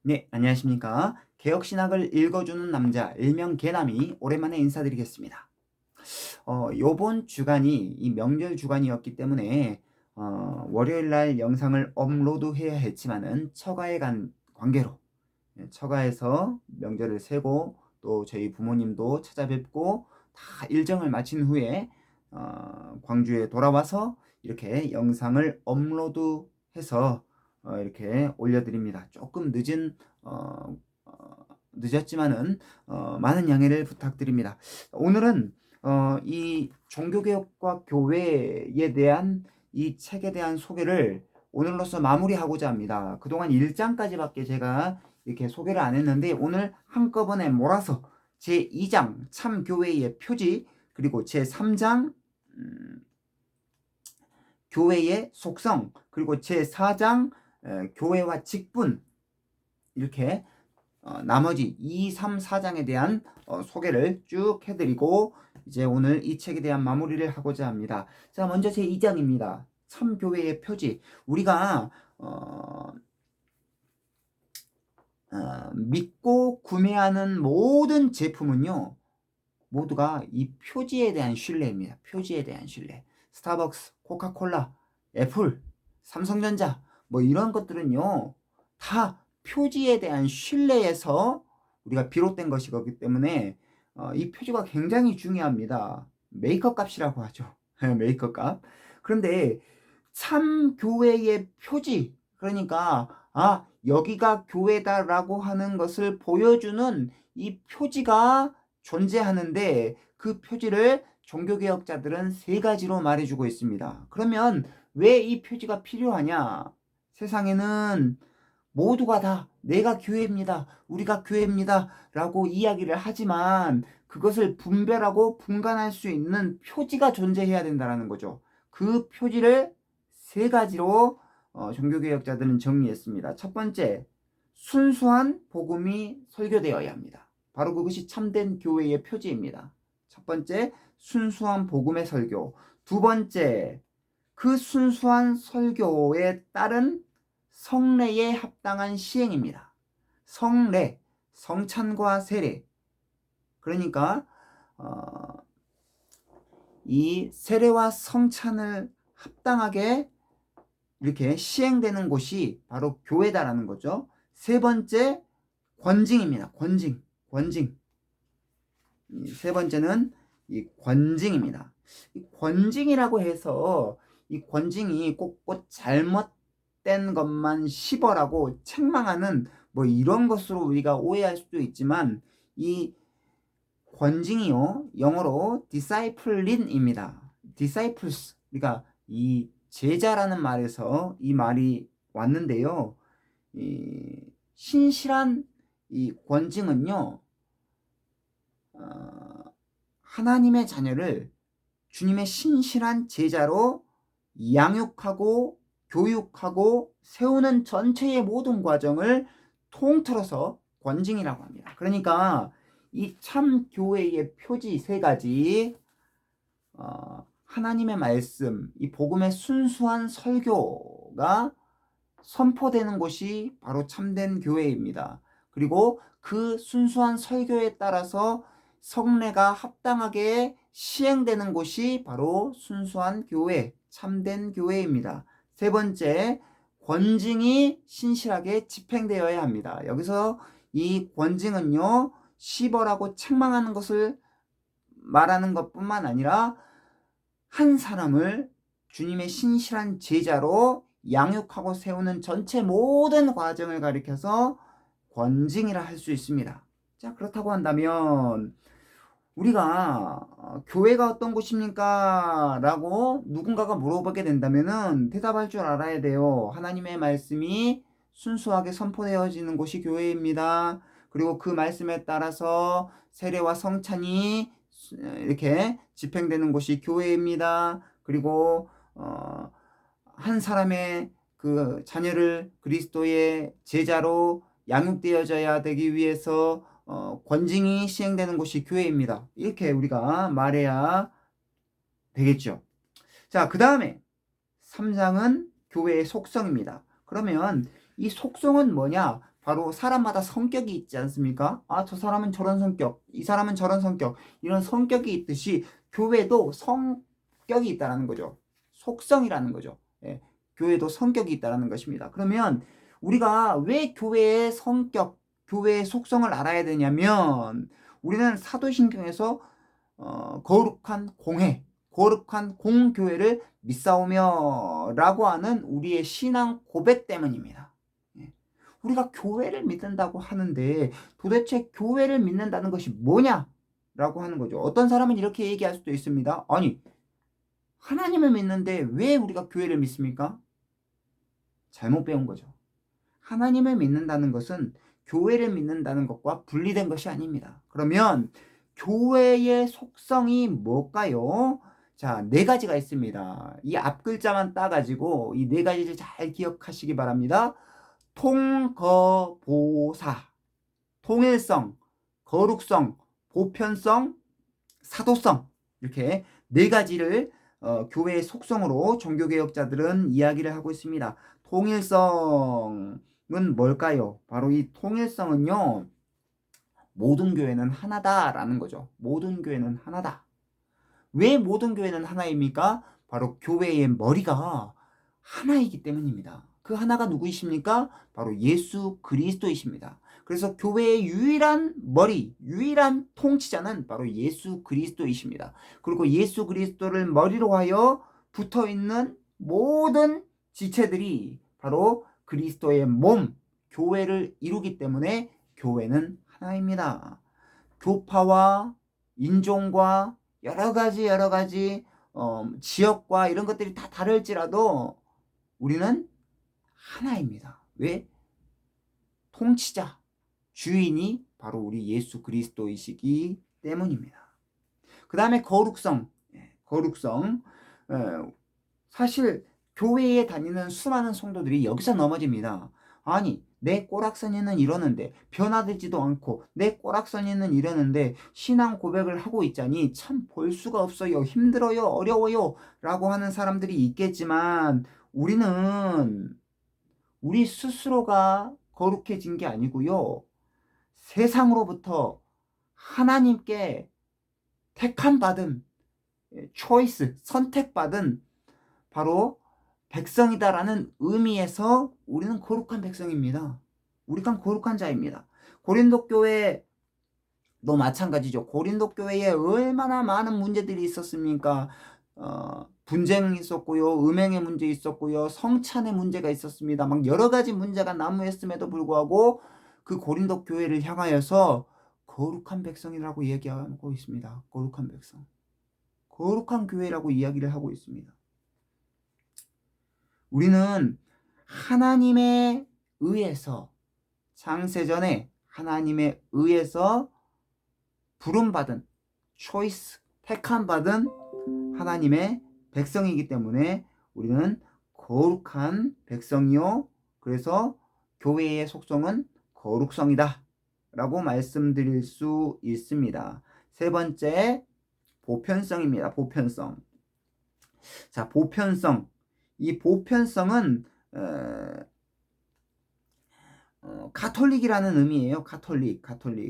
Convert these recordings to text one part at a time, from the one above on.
네, 안녕하십니까. 개혁신학을 읽어주는 남자, 일명 개남이 오랜만에 인사드리겠습니다. 요번 주간이 이 명절 주간이었기 때문에 월요일 날 영상을 업로드해야 했지만은 처가에 간 관계로 처가에서 명절을 세고 또 저희 부모님도 찾아뵙고 다 일정을 마친 후에 광주에 돌아와서 이렇게 영상을 업로드해서 이렇게 올려드립니다. 조금 늦었지만은 많은 양해를 부탁드립니다. 오늘은 이 종교개혁과 교회에 대한 이 책에 대한 소개를 오늘로써 마무리하고자 합니다. 그동안 1장까지밖에 제가 이렇게 소개를 안 했는데 오늘 한꺼번에 몰아서 제2장 참교회의 표지, 그리고 제3장 교회의 속성, 그리고 제4장 교회와 직분, 이렇게 나머지 2, 3, 4장에 대한 소개를 쭉 해드리고 이제 오늘 이 책에 대한 마무리를 하고자 합니다. 자, 먼저 제2장입니다. 참교회의 표지. 우리가 믿고 구매하는 모든 제품은요, 모두가 이 표지에 대한 신뢰입니다. 표지에 대한 신뢰. 스타벅스, 코카콜라, 애플, 삼성전자 뭐 이런 것들은요, 다 표지에 대한 신뢰에서 우리가 비롯된 것이기 때문에 이 표지가 굉장히 중요합니다. 메이크업 값이라고 하죠. 메이크업 값. 그런데 참 교회의 표지, 그러니까 여기가 교회다라고 하는 것을 보여주는 이 표지가 존재하는데, 그 표지를 종교개혁자들은 세 가지로 말해주고 있습니다. 그러면 왜 이 표지가 필요하냐? 세상에는 모두가 다 내가 교회입니다, 우리가 교회입니다 라고 이야기를 하지만 그것을 분별하고 분간할 수 있는 표지가 존재해야 된다는 거죠. 그 표지를 세 가지로 종교개혁자들은 정리했습니다. 첫 번째, 순수한 복음이 설교되어야 합니다. 바로 그것이 참된 교회의 표지입니다. 첫 번째, 순수한 복음의 설교. 두 번째, 그 순수한 설교에 따른 성례에 합당한 시행입니다. 성례, 성찬과 세례. 그러니까 이 세례와 성찬을 합당하게 이렇게 시행되는 곳이 바로 교회다라는 거죠. 세 번째, 권징입니다. 권징. 세 번째는 이 권징입니다. 이 권징이라고 해서 이 권징이 꼭 잘못된 것만 씹어라고 책망하는 뭐 이런 것으로 우리가 오해할 수도 있지만, 이 권징이요, 영어로 disciplin입니다. disciples, 그러니까 이 제자라는 말에서 이 말이 왔는데요. 이 신실한 이 권징은요, 하나님의 자녀를 주님의 신실한 제자로 양육하고 교육하고 세우는 전체의 모든 과정을 통틀어서 권징이라고 합니다. 그러니까 이 참 교회의 표지 세 가지, 하나님의 말씀, 이 복음의 순수한 설교가 선포되는 곳이 바로 참된 교회입니다. 그리고 그 순수한 설교에 따라서 성례가 합당하게 시행되는 곳이 바로 순수한 교회, 참된 교회입니다. 세 번째, 권징이 신실하게 집행되어야 합니다. 여기서 이 권징은요, 시벌하고 책망하는 것을 말하는 것뿐만 아니라 한 사람을 주님의 신실한 제자로 양육하고 세우는 전체 모든 과정을 가리켜서 권징이라 할 수 있습니다. 자, 그렇다고 한다면 우리가 교회가 어떤 곳입니까? 라고 누군가가 물어보게 된다면은 대답할 줄 알아야 돼요. 하나님의 말씀이 순수하게 선포되어지는 곳이 교회입니다. 그리고 그 말씀에 따라서 세례와 성찬이 이렇게 집행되는 곳이 교회입니다. 그리고 한 사람의 그 자녀를 그리스도의 제자로 양육되어져야 되기 위해서 권징이 시행되는 곳이 교회입니다. 이렇게 우리가 말해야 되겠죠. 자, 그 다음에 3장은 교회의 속성입니다. 그러면 이 속성은 뭐냐? 바로 사람마다 성격이 있지 않습니까? 아, 저 사람은 저런 성격, 이 사람은 저런 성격, 이런 성격이 있듯이 교회도 성격이 있다는 거죠. 속성이라는 거죠. 예, 교회도 성격이 있다는 것입니다. 그러면 우리가 왜 교회의 성격, 교회의 속성을 알아야 되냐면 우리는 사도신경에서 거룩한 공회, 거룩한 공교회를 믿사오며 라고 하는 우리의 신앙 고백 때문입니다. 예. 우리가 교회를 믿는다고 하는데 도대체 교회를 믿는다는 것이 뭐냐? 라고 하는 거죠. 어떤 사람은 이렇게 얘기할 수도 있습니다. 아니, 하나님을 믿는데 왜 우리가 교회를 믿습니까? 잘못 배운 거죠. 하나님을 믿는다는 것은 교회를 믿는다는 것과 분리된 것이 아닙니다. 그러면 교회의 속성이 뭘까요? 자, 네 가지가 있습니다. 이 앞 글자만 따가지고 이 네 가지를 잘 기억하시기 바랍니다. 통거보사, 통일성, 거룩성, 보편성, 사도성, 이렇게 네 가지를 교회의 속성으로 종교개혁자들은 이야기를 하고 있습니다. 통일성은 뭘까요? 바로 이 통일성은요, 모든 교회는 하나다라는 거죠. 모든 교회는 하나다. 왜 모든 교회는 하나입니까? 바로 교회의 머리가 하나이기 때문입니다. 그 하나가 누구이십니까? 바로 예수 그리스도이십니다. 그래서 교회의 유일한 머리, 유일한 통치자는 바로 예수 그리스도이십니다. 그리고 예수 그리스도를 머리로 하여 붙어 있는 모든 지체들이 바로 그리스도의 몸, 교회를 이루기 때문에 교회는 하나입니다. 교파와 인종과 여러 가지 지역과 이런 것들이 다 다를지라도 우리는 하나입니다. 왜? 통치자, 주인이 바로 우리 예수 그리스도이시기 때문입니다. 그 다음에 거룩성. 거룩성. 사실 교회에 다니는 수많은 성도들이 여기서 넘어집니다. 아니, 내 꼬락서니는 이러는데 변화되지도 않고 내 꼬락서니는 이러는데 신앙 고백을 하고 있자니 참 볼 수가 없어요. 힘들어요. 어려워요. 라고 하는 사람들이 있겠지만 우리는 우리 스스로가 거룩해진 게 아니고요. 세상으로부터 하나님께 택함 받은 초이스, 선택받은 바로 백성이다라는 의미에서 우리는 거룩한 백성입니다. 우리가 거룩한 자입니다. 고린도 교회도 마찬가지죠. 고린도 교회에 얼마나 많은 문제들이 있었습니까? 분쟁이 있었고요, 음행의 문제 있었고요, 성찬의 문제가 있었습니다. 막 여러 가지 문제가 난무했음에도 불구하고 그 고린도 교회를 향하여서 거룩한 백성이라고 얘기하고 있습니다. 거룩한 백성. 거룩한 교회라고 이야기를 하고 있습니다. 우리는 하나님에 의해서 창세전에 하나님에 의해서 부름받은 초이스, 택함받은 하나님의 백성이기 때문에 우리는 거룩한 백성이요. 그래서 교회의 속성은 거룩성이다 라고 말씀드릴 수 있습니다. 세 번째, 보편성입니다. 보편성. 자, 보편성. 이 보편성은 가톨릭이라는 의미예요. 가톨릭.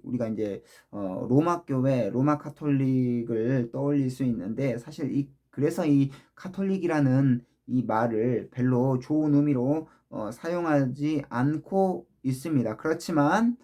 우리가 이제 로마 교회, 로마 가톨릭을 떠올릴 수 있는데 사실 그래서 이 가톨릭이라는 이 말을 별로 좋은 의미로 사용하지 않고 있습니다. 그렇지만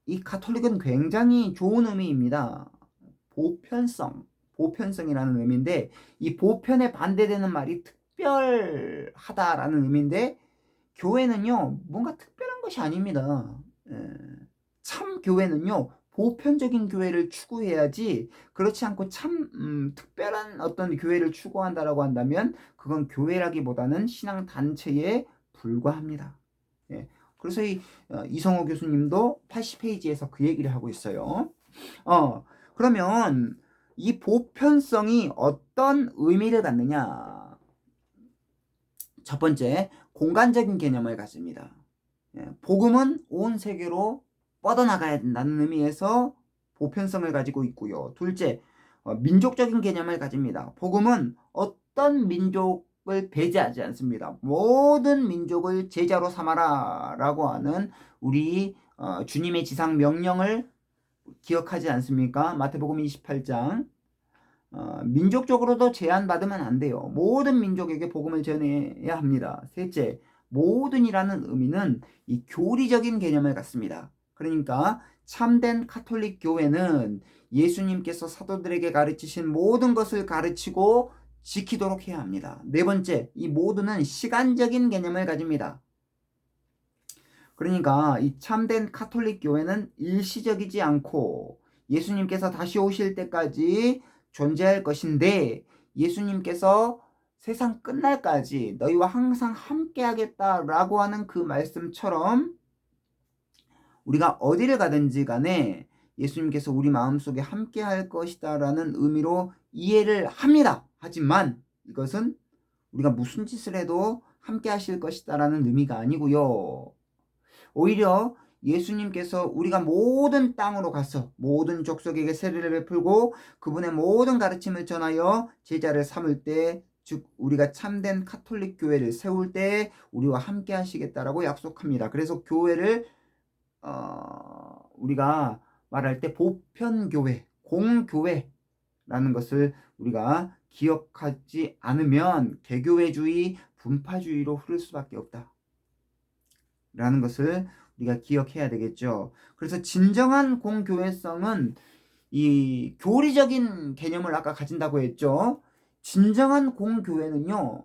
이 가톨릭은 굉장히 좋은 의미입니다. 보편성이라는 의미인데 이 보편에 반대되는 말이 특별하다라는 의미인데 교회는요 뭔가 특별한 것이 아닙니다. 참 교회는요 보편적인 교회를 추구해야지 그렇지 않고 참 특별한 어떤 교회를 추구한다라고 한다면 그건 교회라기보다는 신앙 단체에 불과합니다. 그래서 이성호 교수님도 80페이지에서 그 얘기를 하고 있어요. 그러면 이 보편성이 어떤 의미를 갖느냐? 첫 번째, 공간적인 개념을 가집니다. 복음은 온 세계로 뻗어나가야 된다는 의미에서 보편성을 가지고 있고요. 둘째, 민족적인 개념을 가집니다. 복음은 어떤 민족 민족을 배제하지 않습니다. 모든 민족을 제자로 삼아라 라고 하는 우리 주님의 지상 명령을 기억하지 않습니까? 마태복음 28장. 민족적으로도 제한받으면 안 돼요. 모든 민족에게 복음을 전해야 합니다. 셋째, 모든이라는 의미는 이 교리적인 개념을 갖습니다. 그러니까 참된 카톨릭 교회는 예수님께서 사도들에게 가르치신 모든 것을 가르치고 지키도록 해야 합니다. 네 번째, 이 모두는 시간적인 개념을 가집니다. 그러니까 이 참된 카톨릭 교회는 일시적이지 않고 예수님께서 다시 오실 때까지 존재할 것인데, 예수님께서 세상 끝날까지 너희와 항상 함께 하겠다라고 하는 그 말씀처럼 우리가 어디를 가든지 간에 예수님께서 우리 마음속에 함께 할 것이다 라는 의미로 이해를 합니다. 하지만 이것은 우리가 무슨 짓을 해도 함께 하실 것이다 라는 의미가 아니고요. 오히려 예수님께서 우리가 모든 땅으로 가서 모든 족속에게 세례를 베풀고 그분의 모든 가르침을 전하여 제자를 삼을 때, 즉 우리가 참된 카톨릭 교회를 세울 때 우리와 함께 하시겠다라고 약속합니다. 그래서 교회를 우리가 말할 때 보편교회, 공교회라는 것을 우리가 기억하지 않으면 개교회주의, 분파주의로 흐를 수밖에 없다 라는 것을 우리가 기억해야 되겠죠. 그래서 진정한 공교회성은 이 교리적인 개념을 아까 가진다고 했죠. 진정한 공교회는요,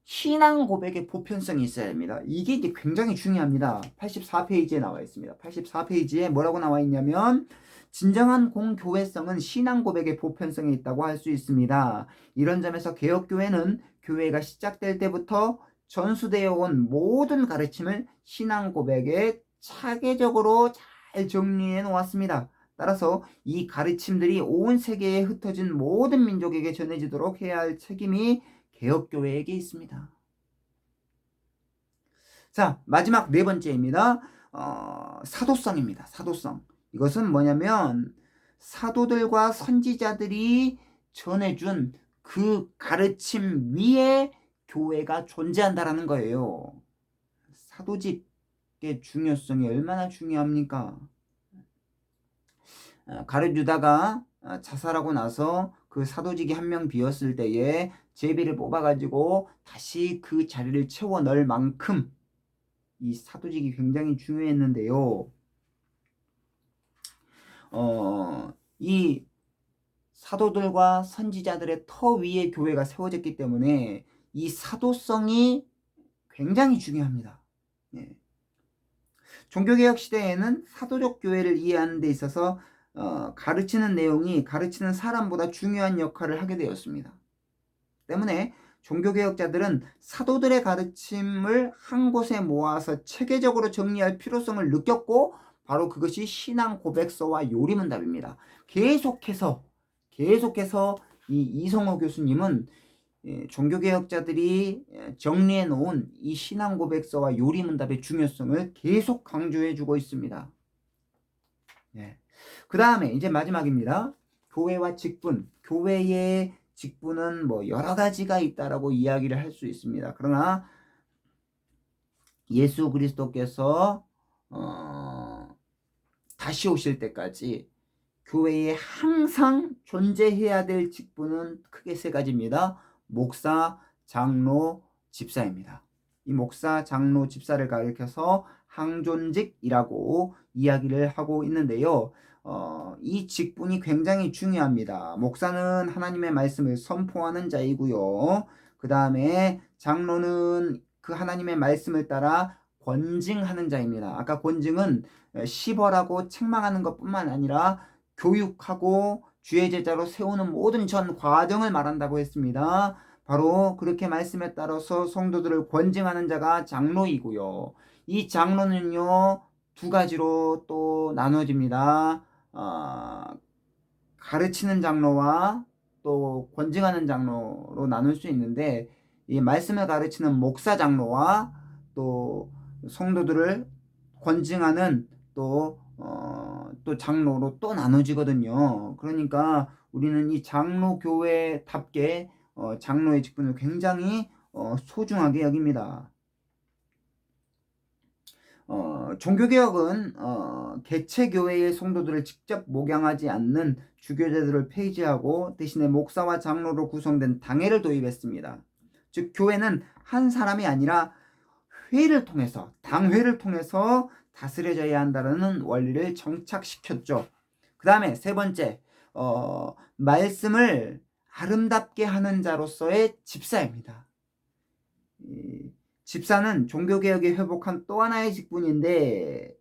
신앙 고백의 보편성이 있어야 됩니다. 이게 이제 굉장히 중요합니다. 84페이지에 나와 있습니다. 84페이지에 뭐라고 나와 있냐면, 진정한 공교회성은 신앙 고백의 보편성이 있다고 할 수 있습니다. 이런 점에서 개혁교회는 교회가 시작될 때부터 전수되어 온 모든 가르침을 신앙 고백에 차계적으로 잘 정리해 놓았습니다. 따라서 이 가르침들이 온 세계에 흩어진 모든 민족에게 전해지도록 해야 할 책임이 개혁교회에게 있습니다. 자, 마지막 네 번째입니다. 사도성입니다. 사도성. 이것은 뭐냐면 사도들과 선지자들이 전해준 그 가르침 위에 교회가 존재한다라는 거예요. 사도직의 중요성이 얼마나 중요합니까? 가룟 유다가 자살하고 나서 그 사도직이 한 명 비었을 때에 제비를 뽑아가지고 다시 그 자리를 채워 넣을 만큼 이 사도직이 굉장히 중요했는데요. 이 사도들과 선지자들의 터 위에 교회가 세워졌기 때문에 이 사도성이 굉장히 중요합니다. 예. 종교개혁 시대에는 사도적 교회를 이해하는 데 있어서 가르치는 내용이 가르치는 사람보다 중요한 역할을 하게 되었습니다. 때문에 종교개혁자들은 사도들의 가르침을 한 곳에 모아서 체계적으로 정리할 필요성을 느꼈고, 바로 그것이 신앙 고백서와 요리문답입니다. 계속해서 이 이성호 교수님은 종교개혁자들이 정리해 놓은 이 신앙 고백서와 요리문답의 중요성을 계속 강조해 주고 있습니다. 네. 그 다음에 이제 마지막입니다. 교회와 직분. 교회의 직분은 뭐 여러 가지가 있다라고 이야기를 할 수 있습니다. 그러나 예수 그리스도께서 다시 오실 때까지 교회에 항상 존재해야 될 직분은 크게 세 가지입니다. 목사, 장로, 집사입니다. 이 목사, 장로, 집사를 가리켜서 항존직이라고 이야기를 하고 있는데요. 이 직분이 굉장히 중요합니다. 목사는 하나님의 말씀을 선포하는 자이고요. 그 다음에 장로는 그 하나님의 말씀을 따라 권징하는 자입니다. 아까 권징은 시벌하고 책망하는 것뿐만 아니라 교육하고 주의 제자로 세우는 모든 전 과정을 말한다고 했습니다. 바로 그렇게 말씀에 따라서 성도들을 권징하는 자가 장로이고요. 이 장로는요, 두 가지로 또 나눠집니다. 가르치는 장로와 또 권징하는 장로로 나눌 수 있는데, 이 말씀을 가르치는 목사 장로와 또 성도들을 권징하는 또 장로로 또 나눠지거든요. 그러니까 우리는 이 장로 교회답게 장로의 직분을 굉장히 소중하게 여깁니다. 종교개혁은 개체교회의 성도들을 직접 목양하지 않는 주교제도를 폐지하고 대신에 목사와 장로로 구성된 당회를 도입했습니다. 즉 교회는 한 사람이 아니라 회를 통해서, 당회를 통해서 다스려져야 한다는 원리를 정착시켰죠. 그 다음에 세 번째, 말씀을 아름답게 하는 자로서의 집사입니다. 집사는 종교개혁에 회복한 또 하나의 직분인데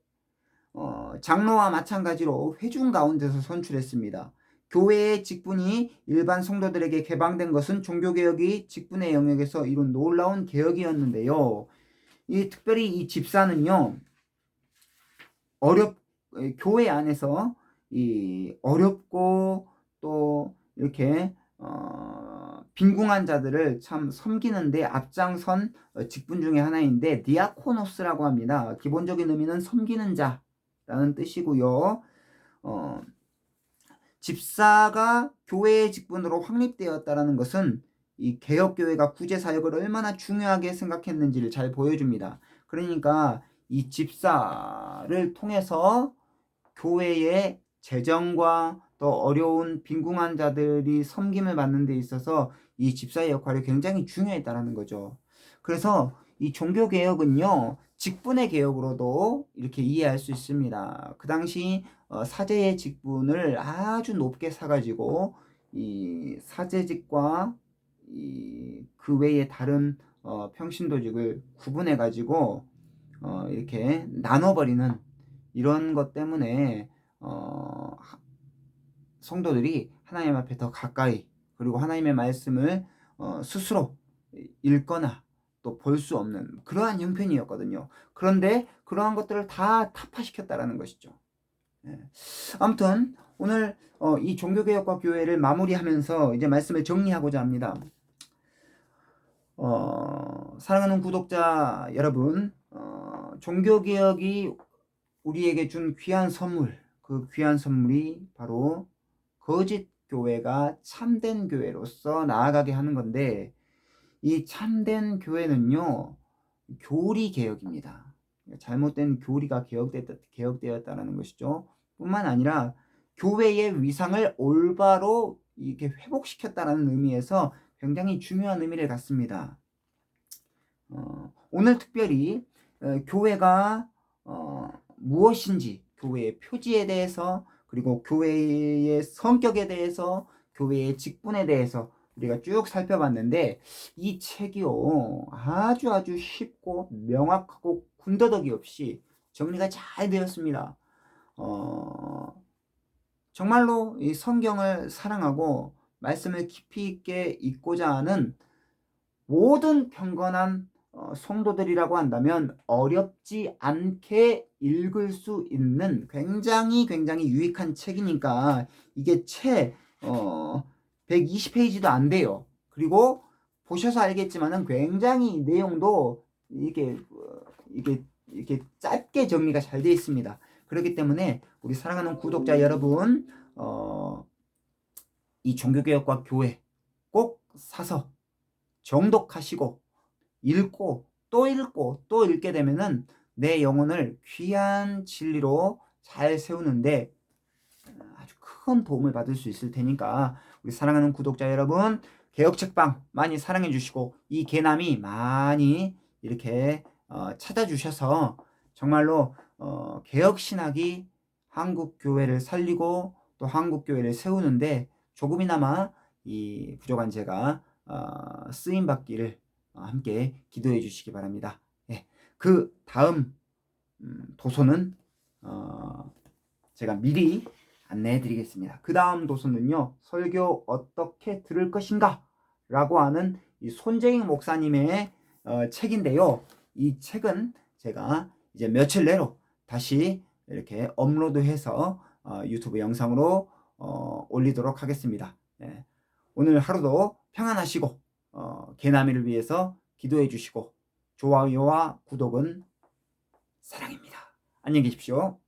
장로와 마찬가지로 회중 가운데서 선출했습니다. 교회의 직분이 일반 성도들에게 개방된 것은 종교개혁이 직분의 영역에서 이룬 놀라운 개혁이었는데요. 특별히 이 집사는요, 교회 안에서 이 어렵고 또 이렇게 빈궁한 자들을 참 섬기는데 앞장선 직분 중에 하나인데 디아코노스라고 합니다. 기본적인 의미는 섬기는 자라는 뜻이고요. 집사가 교회의 직분으로 확립되었다는 것은 이 개혁교회가 구제사역을 얼마나 중요하게 생각했는지를 잘 보여줍니다. 그러니까 이 집사를 통해서 교회의 재정과 또 어려운 빈궁한 자들이 섬김을 받는 데 있어서 이 집사의 역할이 굉장히 중요했다는 거죠. 그래서 이 종교개혁은요, 직분의 개혁으로도 이렇게 이해할 수 있습니다. 그 당시 사제의 직분을 아주 높게 사가지고 이 사제직과 그 외의 다른 평신도직을 구분해가지고 이렇게 나눠버리는 이런 것 때문에 성도들이 하나님 앞에 더 가까이, 그리고 하나님의 말씀을 스스로 읽거나 또 볼 수 없는 그러한 형편이었거든요. 그런데 그러한 것들을 다 타파시켰다라는 것이죠. 아무튼 오늘 이 종교개혁과 교회를 마무리하면서 이제 말씀을 정리하고자 합니다. 사랑하는 구독자 여러분, 종교개혁이 우리에게 준 귀한 선물, 그 귀한 선물이 바로 거짓 교회가 참된 교회로서 나아가게 하는 건데, 이 참된 교회는요, 교리 개혁입니다. 잘못된 교리가 개혁되었다는 것이죠. 뿐만 아니라 교회의 위상을 올바로 이렇게 회복시켰다는 의미에서 굉장히 중요한 의미를 갖습니다. 오늘 특별히 교회가 무엇인지, 교회의 표지에 대해서, 그리고 교회의 성격에 대해서, 교회의 직분에 대해서 우리가 쭉 살펴봤는데, 이 책이요, 아주 쉽고 명확하고 군더더기 없이 정리가 잘 되었습니다. 정말로 이 성경을 사랑하고 말씀을 깊이 있게 읽고자 하는 모든 경건한 성도들이라고 한다면 어렵지 않게 읽을 수 있는 굉장히 유익한 책이니까, 이게 채 120페이지도 안 돼요. 그리고 보셔서 알겠지만은 굉장히 내용도 이게 짧게 정리가 잘 되어 있습니다. 그렇기 때문에 우리 사랑하는 구독자 여러분, 이 종교개혁과 교회 꼭 사서 정독하시고 읽고 또 읽게 되면은 내 영혼을 귀한 진리로 잘 세우는데 아주 큰 도움을 받을 수 있을 테니까, 우리 사랑하는 구독자 여러분, 개혁책방 많이 사랑해 주시고 이 개남이 많이 이렇게 찾아주셔서 정말로 개혁신학이 한국교회를 살리고 또 한국교회를 세우는데 조금이나마 이 부족한 제가 쓰임받기를 함께 기도해 주시기 바랍니다. 예, 그 다음 도서는 제가 미리 안내해 드리겠습니다. 그 다음 도서는요, 설교 어떻게 들을 것인가 라고 하는 이 손재익 목사님의 책인데요. 이 책은 제가 이제 며칠 내로 다시 이렇게 업로드해서 유튜브 영상으로 올리도록 하겠습니다. 예, 오늘 하루도 평안하시고 개나미를 위해서 기도해 주시고 좋아요와 구독은 사랑입니다. 안녕히 계십시오.